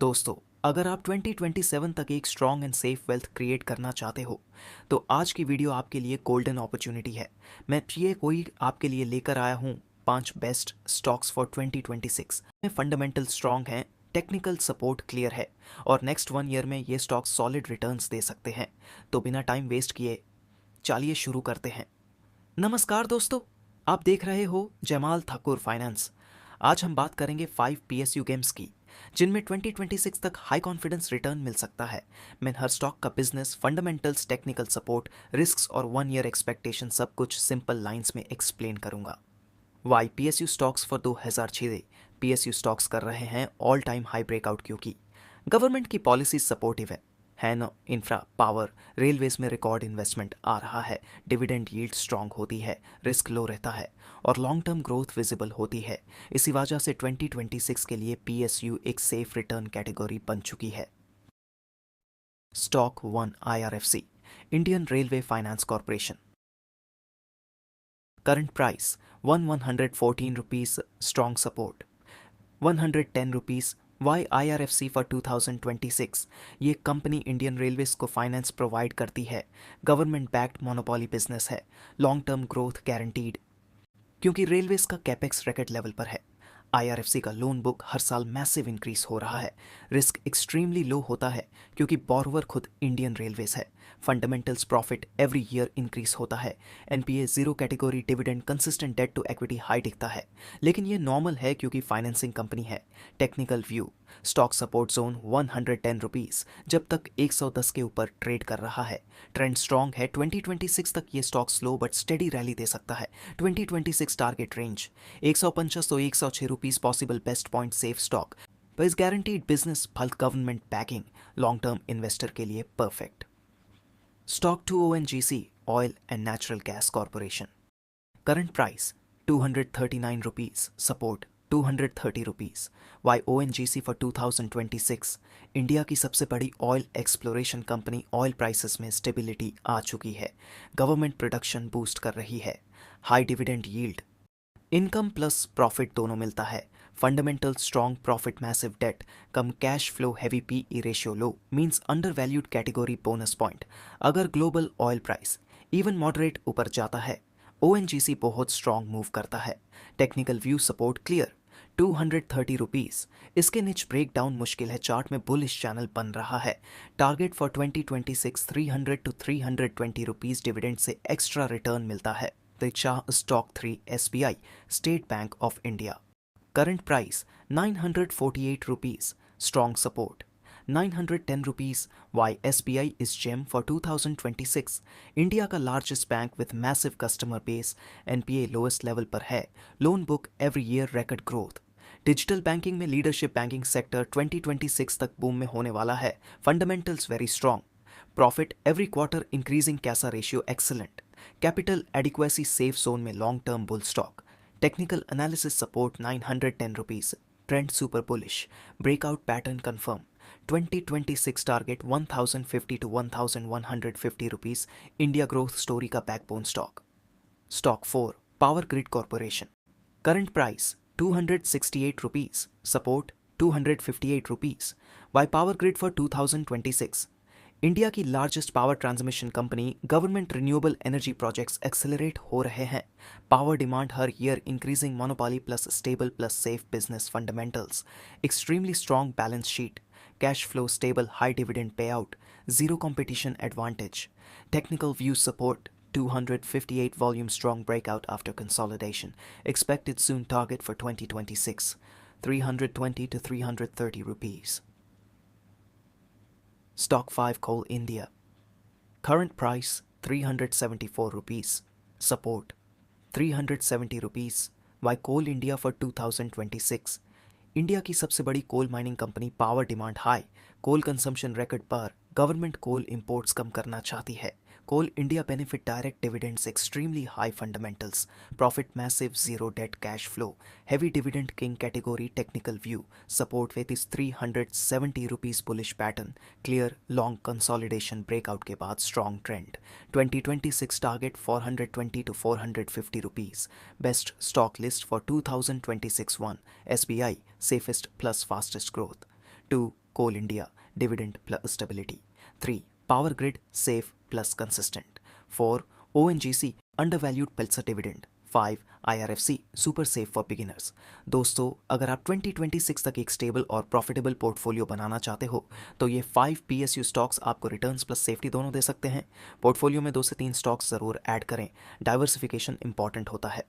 दोस्तों, अगर आप 2027 तक एक strong and safe wealth create करना चाहते हो तो आज की वीडियो आपके लिए गोल्डन अपॉर्चुनिटी है। मैं ये कोई आपके लिए लेकर आया हूँ 5 बेस्ट स्टॉक्स फॉर 2026 में फंडामेंटल स्ट्रॉन्ग हैं, टेक्निकल सपोर्ट क्लियर है और नेक्स्ट 1 ईयर में ये स्टॉक सॉलिड रिटर्न्स दे सकते हैं। तो बिना टाइम वेस्ट किए चलिए शुरू करते हैं। नमस्कार दोस्तों, आप देख रहे हो जमाल ठाकुर फाइनेंस। आज हम बात करेंगे 5 पीएसयू गेम्स की जिनमें 2026 तक हाई कॉन्फिडेंस रिटर्न मिल सकता है। मैं हर स्टॉक का business, fundamentals, technical support, risks और 1 ईयर एक्सपेक्टेशन सब कुछ सिंपल लाइंस में एक्सप्लेन करूंगा। Why PSU stocks for 2006 PSU stocks कर रहे हैं ऑल टाइम हाई ब्रेकआउट क्योंकि गवर्नमेंट की पॉलिसी सपोर्टिव है ना। इंफ्रा, पावर, रेलवेज में रिकॉर्ड इन्वेस्टमेंट आ रहा है, डिविडेंड यील्ड स्ट्रांग होती है, रिस्क लो रहता है और लॉन्ग टर्म ग्रोथ विजिबल होती है। इसी वजह से 2026 के लिए पीएसयू एक सेफ रिटर्न कैटेगरी बन चुकी है। Stock 1 IRFC, Indian Railway Finance Corporation. Current price 114 rupees, strong support 110 rupees. Why IRFC for 2026, ये कंपनी इंडियन रेलवेज को फाइनेंस प्रोवाइड करती है, गवर्नमेंट बैक्ड मोनोपोली बिजनेस है, लॉन्ग टर्म ग्रोथ गारंटीड क्योंकि railways का कैपेक्स रिकॉर्ड लेवल पर है। IRFC का लोन बुक हर साल मैसिव इंक्रीज हो रहा है, रिस्क एक्सट्रीमली लो होता है क्योंकि बोरोवर खुद इंडियन रेलवेज है। Fundamentals profit every year increase होता है, NPA zero category, dividend consistent, debt to equity high दिखता है, लेकिन ये नॉर्मल है क्योंकि फाइनेंसिंग कंपनी है। Technical view, stock support zone 110 rupees, जब तक 110 के ऊपर ट्रेड कर रहा है। ट्रेंड स्ट्रॉन्ग है, 2026 तक ये stock slow but steady rally दे सकता है। 2026 target range 150 to 106 rupees possible, best point safe stock पर इस guaranteed business, bulk government backing, long term investor के लिए perfect. Stock 2 ONGC, oil and natural gas corporation. Current price 239 rupees, support 230 rupees. Why ONGC for 2026, India की सबसे बड़ी oil exploration company, oil prices में stability आ चुकी है, government production boost कर रही है, high dividend yield, income plus profit दोनों मिलता है, fundamental strong, profit massive, debt कम, cash flow heavy, PE ratio low, means under valued category, bonus point. अगर global oil price even moderate ऊपर जाता है, ओएनजीसी बहुत स्ट्रॉन्ग मूव करता है। Technical view support clear 230 rupees. इसके निच ब्रेक डाउन मुश्किल है, चार्ट में बुलिश चैनल बन रहा है। Target for 2026 300 to 320 rupees, dividend से एक्स्ट्रा रिटर्न मिलता है। दीक्षा stock 3 SBI, state bank of India. Current price 948 rupees, strong support 910 rupees. Why SBI is gem for 2026, India का largest bank with massive customer base, NPA lowest level पर है, loan book every year record growth. Digital banking में leadership, banking sector 2026 तक boom में होने वाला है, fundamentals very strong, profit every quarter increasing, CASA ratio excellent, capital adequacy safe zone में, long term bull stock. Technical analysis support 910 rupees, trend super bullish, breakout pattern confirm. 2026 target 1050 to 1150 rupees, India growth story का backbone stock. Stock 4 power grid corporation. Current price 268 rupees, support 258 rupees. Why power grid for 2026, India की largest power transmission company, government renewable energy projects accelerate हो रहे हैं, power demand हर year increasing, monopoly plus stable plus safe business fundamentals, extremely strong balance sheet, cash flow stable, high dividend pay out, zero competition advantage. Technical view support 258 volume strong breakout after consolidation. Expected soon target for 2026 320 to 330 rupees. Stock 5 Coal India. Current price 374 rupees. Support 370 rupees. Why Coal India for 2026? India की सबसे बड़ी coal mining company, power demand high, coal consumption record पर, government coal imports कम करना चाहती है, coal India benefit direct dividends, extremely high fundamentals, profit massive, zero debt, cash flow, heavy dividend king category, technical view support with इस 370 rupees bullish pattern, clear long consolidation breakout के बाद strong trend. 2026 target 420 to 450 rupees. Best stock list for 2026 1. SBI, safest plus fastest growth. 2. Coal India, dividend plus stability. 3. Power Grid, safe plus consistent. 4. ONGC, undervalued Pulsar dividend. 5. IRFC, super safe for beginners. दोस्तों, अगर आप 2026 तक एक stable और profitable portfolio बनाना चाहते हो तो ये 5 PSU स्टॉक्स आपको रिटर्न्स प्लस सेफ्टी दोनों दे सकते हैं। पोर्टफोलियो में 2 से 3 स्टॉक्स ज़रूर ऐड करें, डाइवर्सिफिकेशन इंपॉर्टेंट होता है।